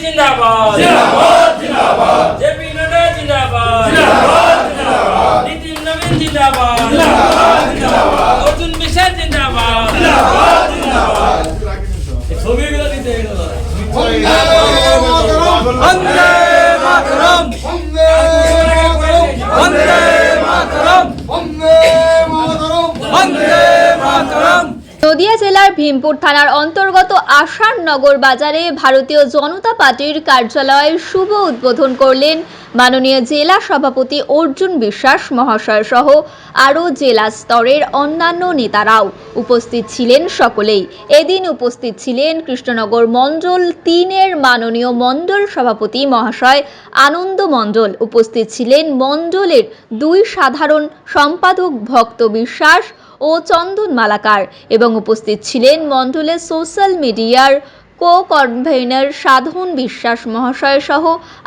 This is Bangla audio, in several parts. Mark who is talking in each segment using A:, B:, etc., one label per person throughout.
A: जिंदाबाद जिंदाबाद जिंदाबाद जेपी नड्डा जिंदाबाद जिंदाबाद जिंदाबाद नितिन नवीन जिंदाबाद जिंदाबाद जिंदाबाद अर्जुन मिश्रा जिंदाबाद जिंदाबाद जिंदाबाद ছবিগুলো দিতে এগুলো
B: वंदे मातरम वंदे मातरम वंदे मातरम वंदे मातरम।
C: নদিয়া জেলার ভীমপুর থানার অন্তর্গত আসাননগর বাজারে ভারতীয় জনতা পার্টির কার্যালয়ের শুভ উদ্বোধন করলেন মাননীয় জেলা সভাপতি অর্জুন বিশ্বাস মহাশয় সহ আরও জেলা স্তরের অন্যান্য নেতারাও উপস্থিত ছিলেন সকলেই। এদিন উপস্থিত ছিলেন কৃষ্ণনগর মণ্ডল ৩-এর মাননীয় মণ্ডল সভাপতি মহাশয় আনন্দ মণ্ডল, উপস্থিত ছিলেন মণ্ডলের ২ সাধারণ সম্পাদক ভক্ত বিশ্বাস ও চন্দন মালাকার এবং উপস্থিত ছিলেন মণ্ডলের সোশ্যাল মিডিয়ার কো-কনভেনর সাধন বিশ্বাস মহাশয় সহ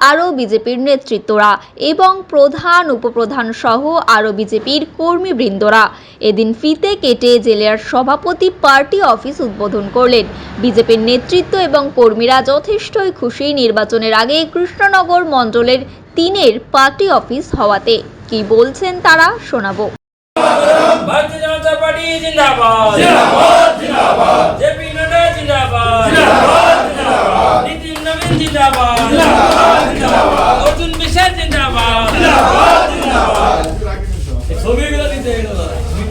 C: আরও বিজেপির নেতৃত্বরা এবং প্রধান উপপ্রধান সহ আরও বিজেপির কর্মীবৃন্দরা। এদিন ফিতে কেটে জেলার সভাপতি পার্টি অফিস উদ্বোধন করলেন। বিজেপির নেতৃত্ব এবং কর্মীরা যথেষ্টই খুশি নির্বাচনের আগে কৃষ্ণনগর মণ্ডলের ৩-এর পার্টি অফিস হওয়াতে। কি বলছেন তারা শোনাবো।
A: भारतीय जनता पार्टी जिंदाबाद जिंदाबाद जिंदाबाद जेपी नड्डा जिंदाबाद जिंदाबाद जिंदाबाद नितिन नवीन जिंदाबाद जिंदाबाद जिंदाबाद अर्जुन मिश्रा जिंदाबाद जिंदाबाद जिंदाबाद ছবিগুলো দিতে এগুলো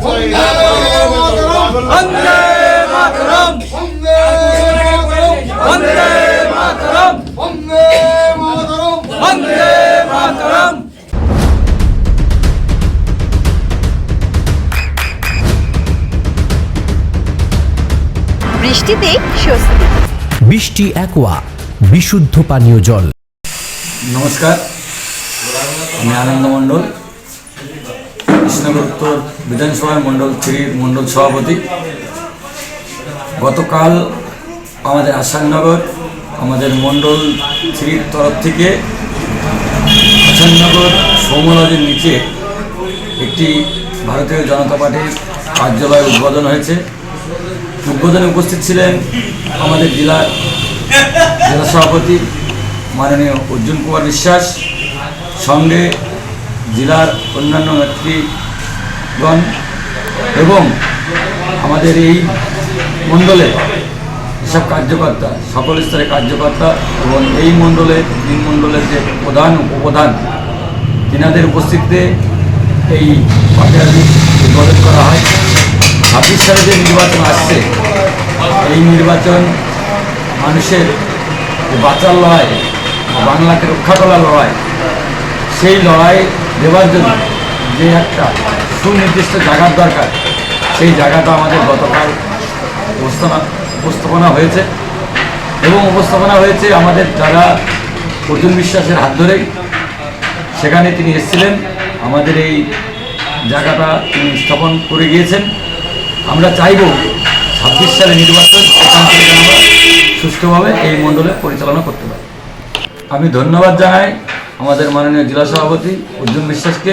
B: वंदे मातरम वंदे मातरम वंदे मातरम वंदे मातरम।
C: বৃষ্টিতে স্বস্তি,
D: বৃষ্টি অ্যাকোয়া বিশুদ্ধ পানীয় জল।
E: নমস্কার, আমি আনন্দ মণ্ডল, কৃষ্ণনগর উত্তর বিধানসভার মণ্ডল 3 মণ্ডল সভাপতি। গতকাল আমাদের আসাননগর আমাদের মণ্ডল 3 তরফ থেকে আসাননগর সৌমলজের নিচে একটি ভারতীয় জনতা পার্টির কার্যালয় উদ্বোধন হয়েছে। উদ্বোধনে উপস্থিত ছিলেন আমাদের জেলা সভাপতি মাননীয় অর্জুন কুমার বিশ্বাস, সঙ্গে জেলার অন্যান্য নেতৃগণ এবং আমাদের এই মণ্ডলে সব কার্যকর্তা, সকল স্তরের কার্যকর্তা এবং এই মণ্ডলে 3 মণ্ডলের যে প্রধান উপপ্রধান তিনাদের উপস্থিতিতে এই পার্টি অফিস উদ্বোধন করা হয়। 26 সালে যে নির্বাচন আসছে, এই নির্বাচন মানুষের বাঁচার লড়াই, বাংলাকে রক্ষা করার লড়াই, সেই লড়াই দেওয়ার জন্য যে একটা সুনির্দিষ্ট জায়গার দরকার, সেই জায়গাটা আমাদের গতকাল উপস্থাপনা হয়েছে এবং উপস্থাপনা হয়েছে আমাদের যারা অর্জুন বিশ্বাসের হাত ধরেই। সেখানে তিনি এসেছিলেন, আমাদের এই জায়গাটা তিনি স্থাপন করে গিয়েছেন। আমরা চাইব 26 সালে নির্বাচন এখান থেকে আমরা সুষ্ঠুভাবে এই মণ্ডলে পরিচালনা করতে পারি। আমি ধন্যবাদ জানাই আমাদের মাননীয় জেলা সভাপতি অর্জুন বিশ্বাসকে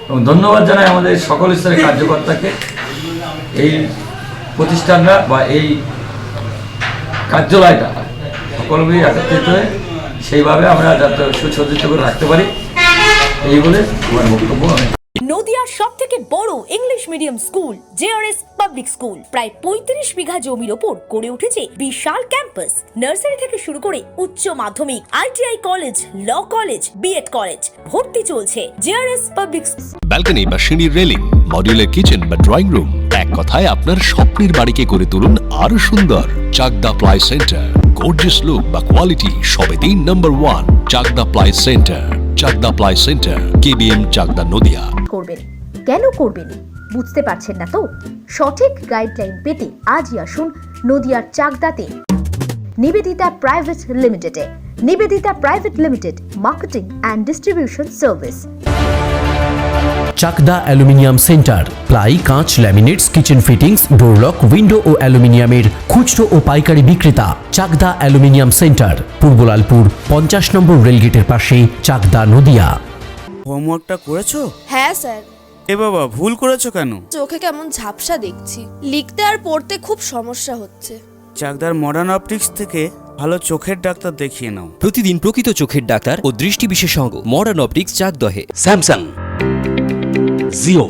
E: এবং ধন্যবাদ জানাই আমাদের সকল স্তরের কার্যকর্তাকে। এই প্রতিষ্ঠানটা বা এই কার্যালয়টা সকলকেই একত্রিত হয়ে সেইভাবে আমরা যাতে সুসজ্জিত করে রাখতে পারি, এই বলে আমার বক্তব্য।
F: নদিয়ার সবথেকে বড় English medium school JRS public school প্রায় 35 বিঘা জমির ওপর গড়ে উঠেছে বিশাল ক্যাম্পাস। নার্সারি থেকে শুরু করে উচ্চ মাধ্যমিক, ITI college, law college, BEd college, ভর্তি চলছে জেআরএস পাবলিক।
G: ব্যালকনি বা সিঁড়ির রেলিং, মডিউলার কিচেন বা ড্রয়িং রুম, এক কথায় আপনার স্বপ্নের বাড়িকে করে তুলুন আরো সুন্দর। Chakdah ply centre, gorgeous look বা কোয়ালিটি সবেতেই number 1। Chakdah ply centre, Chakdah ply centre, KBM, Chakdah, Nadia.
H: করবেন কেন করবেন বুঝতে পারছেন না তো? সঠিক গাইডলাইন পেতে আজই আসুন নদিয়ার চাকদাতে নিবেদিতা প্রাইভেট লিমিটেডে। Nivedita private limited, marketing and distribution service.
D: Chakdah aluminium centre, ply, কাঁচ, laminates, kitchen fittings, door lock, window ও অ্যালুমিনিয়ামের খুচরো ও পাইকারি বিক্রেতা। Chakdah aluminium centre, Purbalalpur 50 number রেলগেটের পাশে, চাকদা, নদিয়া।
I: হোমওয়ার্কটা করেছো?
J: হ্যাঁ স্যার।
I: এ বাবা, ভুল করেছো কেন?
J: চোখে কেমন ঝাপসা দেখছি, লিখতে আর পড়তে খুব সমস্যা হচ্ছে।
I: চাকদার মডার্ন অপটিক্স থেকে ভালো চোখের ডাক্তার দেখিয়ে নাও।
J: প্রতিদিন প্রকৃত চোখের ডাক্তার ও দৃষ্টি বিশেষজ্ঞ মডার্ন অপটিক্স চাকদহে।
K: স্যামসাং, জিও,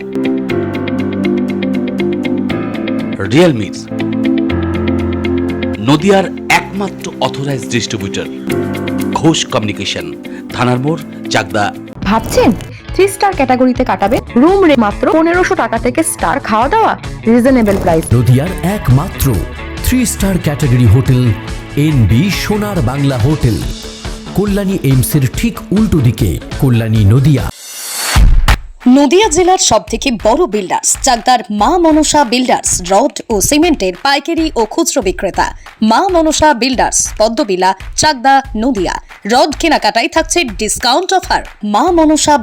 K: রিয়েলমি, নদিয়ার একমাত্র অথরাইজড ডিস্ট্রিবিউটর ঘোষ কমিউনিকেশন, থানার মোড়, চাকদা।
L: ভাবছেন 3 স্টার ক্যাটাগরিতে কাটাবে? রুম রে মাত্র 1500 টাকা থেকে স্টার, খাওয়া দাওয়া রিজনেবল প্রাইস।
D: নদিয়ার একমাত্র 3 স্টার ক্যাটাগরি হোটেল এনবি সোনার বাংলা হোটেল, কল্যাণী এইমসের ঠিক উল্টো দিকে, কল্যাণী, নদিয়া।
F: নদিয়া জেলার সবথেকে বড় বিল্ডার্স চাকদার মা মনসা বিল্ডার্স, রড ও সিমেন্টের পাইকারি ও খুচরো বিক্রেতা। মা মনসা বিল্ডার্স, পদ্মবিলা, চাকদা, নদিয়া। রড কেনাকাটায় থাকছে ডিসকাউন্ট অফার। মা মনসা